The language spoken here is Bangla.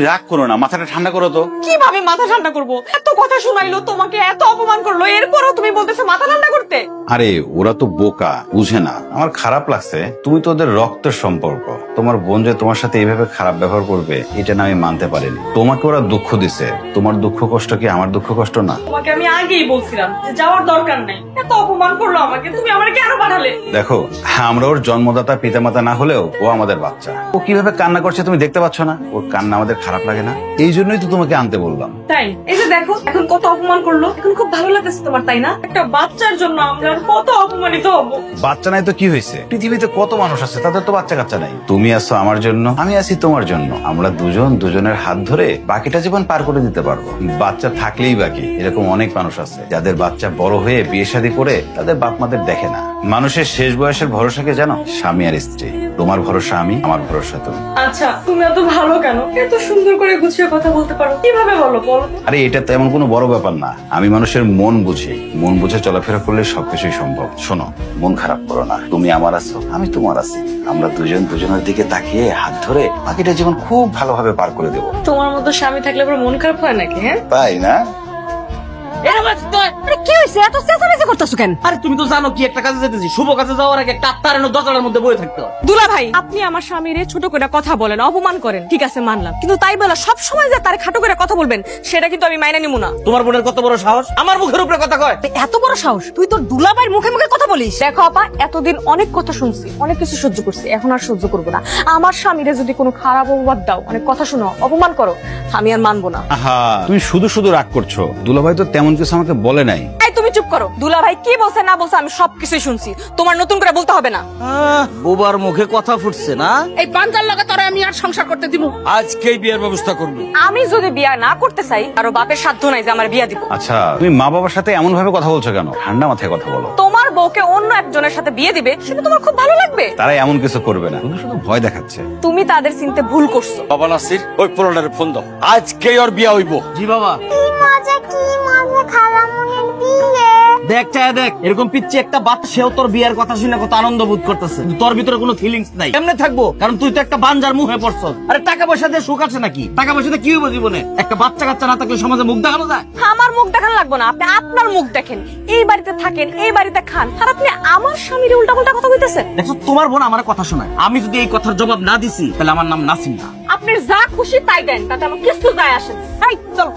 রাগ করো না, মাথাটা ঠান্ডা করো তো। কিভাবে মাথা ঠান্ডা করবো? এত কথা শুনাইলো, তোমাকে এত অপমান করলো, এরপরও তুমি বলতেছো মাথা ঠান্ডা করতে? আরে ওরা তো বোকা, বুঝে না। আমার খারাপ লাগছে, তুমি তো ওদের রক্তের সম্পর্ক। তোমার বোন যে তোমার সাথে এইভাবে খারাপ ব্যবহার করবে এটা না আমি মানতে পারিনি। তোমাকে ওরা দুঃখ দিছে, তোমার দুঃখ কষ্ট কি আমার দুঃখ কষ্ট না? তোমাকে আমি আগেই বলছিলাম যে যাওয়ার দরকার নাই। এত অপমান করলো আমাকে, তুমি আমাকে কেন পাঠালে? দেখো, আমরা ওর জন্মদাতা পিতামাতা না হলেও ও আমাদের বাচ্চা। ও কিভাবে কান্না করছে তুমি দেখতে পাচ্ছ না? ওর কান্না আমাদের খারাপ লাগে না? এই জন্যই তো তোমাকে আনতে বললাম। তাই এই যে দেখো এখন কত অপমান করলো, এখন খুব ভালো লাগতেছে তোমার, তাই না? একটা বাচ্চার জন্য আমরা কত অপমানিত হবো। বাচ্চা নাই তো কি হয়েছে? পৃথিবীতে কত মানুষ আছে, তাদের তো বাচ্চা কাচ্চা নাই। তুমি আছো আমার জন্য, আমি আছি তোমার জন্য। আমরা দুজন দুজনের হাত ধরে বাকিটা জীবন পার করে দিতে পারবো। বাচ্চা থাকলেই বাকি। এরকম অনেক মানুষ আছে যাদের বাচ্চা বড় হয়ে বিয়ে শাদী করে তাদের বাপ মাদের দেখে না। মানুষের শেষ বয়সের ভরসাকে জানো? স্বামী আর স্ত্রী। তোমার ভরসা আমি, আমার ভরসা তুমি। আচ্ছা তুমি এত ভালো কেন? এত সুন্দর করে গুছিয়ে কথা বলতে পারো, কিভাবে বলো? বলো। আরে এটা তো এমন কোনো বড় ব্যাপার না। আমি মানুষের মন বুঝি, মন বুঝে চলাফেরা করলে সবকিছুই সম্ভব। শোনো, মন খারাপ করো না। তুমি আমার আছো, আমি তোমার আছি। আমরা দুজন দুজনের দিকে তাকিয়ে হাত ধরে বাকিটা জীবন খুব ভালোভাবে পার করে দেবো। তোমার মতো স্বামী থাকলে আবার মন খারাপ হয় নাকি? হ্যাঁ তাই না? কি হয়েছে? এত চেঁচামেচি করতেছো কেন? আরে তুমি তো জানো কি একটা কাজে যেতেছি, শুভ কাজে যাওয়ার আগে একটা আত্মার দরজার মধ্যে বয়ে থাকতে হয়। দুলা ভাই, আপনি আমার স্বামীরে ছোট করে কথা বলেন, অপমান করেন, ঠিক আছে মানলাম, কিন্তু তাই বলা সব সময় যে তারে খাটো করে কথা বলবেন সেটা কিন্তু আমি মাইনা নিব না। তোমার বোনের কত বড় সাহস আমার মুখের উপরে কথা কয়? এত বড় সাহস? তুই তোর দুলা ভাইয়ের মুখে মুখে কথা বলিস? দেখো আপা, এতদিন অনেক কথা শুনছি, অনেক কিছু সহ্য করছি, এখন আর সহ্য করবো না। আমার স্বামীরে যদি কোনো খারাপ অপবাদ দাও, অনেক কথা শোনো, অপমান করো, আমি আর মানবো না। আহা, তুমি শুধু শুধু রাগ করছো। দুলাভাই তো তেমন কিছু আমাকে বলে নাই। এই তুমি চুপ করো। দুলা ভাই কি বলছে না বলছে আমি সবকিছুই শুনছি, তোমার নতুন করে বলতে হবে না। বোবার মুখে কথা ফুটছে না? এই বাঞ্জার লাগা তোরে আমি আর সংসার করতে দিব? আজকেই বিয়ের ব্যবস্থা করবো। আমি যদি বিয়া না করতে চাই, আরো বাপের সাধ্য নাই যে আমার বিয়া দিব। আচ্ছা, তুমি মা বাবার সাথে এমন ভাবে কথা বলছো কেন? ঠান্ডা মাথায় কথা বলো। তোমার বউকে অন্য একজনের সাথে বিয়ে দিবে সেটা তোমার খুব ভালো লাগবে? তারা এমন কিছু করবে না, শুধু শুধু ভয় দেখাচ্ছে। তুমি তাদের চিনতে ভুল করছো। বাবা নাসির, ওই পোলাটারে ফোন দাও, আজকেই ওর বিয়ে হইব। জি বাবা। কি মজা খালামুনির বিয়ে। দেখ চায় দেখ, এরকম পিচ্ছি একটা বাচ্চা, সেও তোর বিয়ের কথা শুনে কত আনন্দ বোধ করতেছে, তোর ভিতরে কোনো ফিলিংস নাই। কেমনে থাকবো? কারণ তুই তো একটা বাঞ্জার মুখে পড়ছ। আরে টাকা পয়সা দিয়ে সুখ আছে নাকি? টাকা পয়সা দিয়ে কি হইব জীবনে? একটা বাচ্চা কাচ্চা না থাকলে সমাজে মুখ দেখানো যায়? আমার মুখ দেখানো লাগবে না, আপনি আপনার মুখ দেখেন। এই বাড়িতে থাকেন, এই বাড়িতে খান, আর আপনি আমার স্বামীর উল্টা পাল্টা কথা কইতেছেন। দেখো, তোমার বোন আমার কথা শোনায়, আমি যদি এই কথার জবাব না দিছি তাহলে আমার নাম নাসিম না। আপনি যা খুশি তাই দেন, তাতে আমার কিছু যায় আসে না। এই চলো।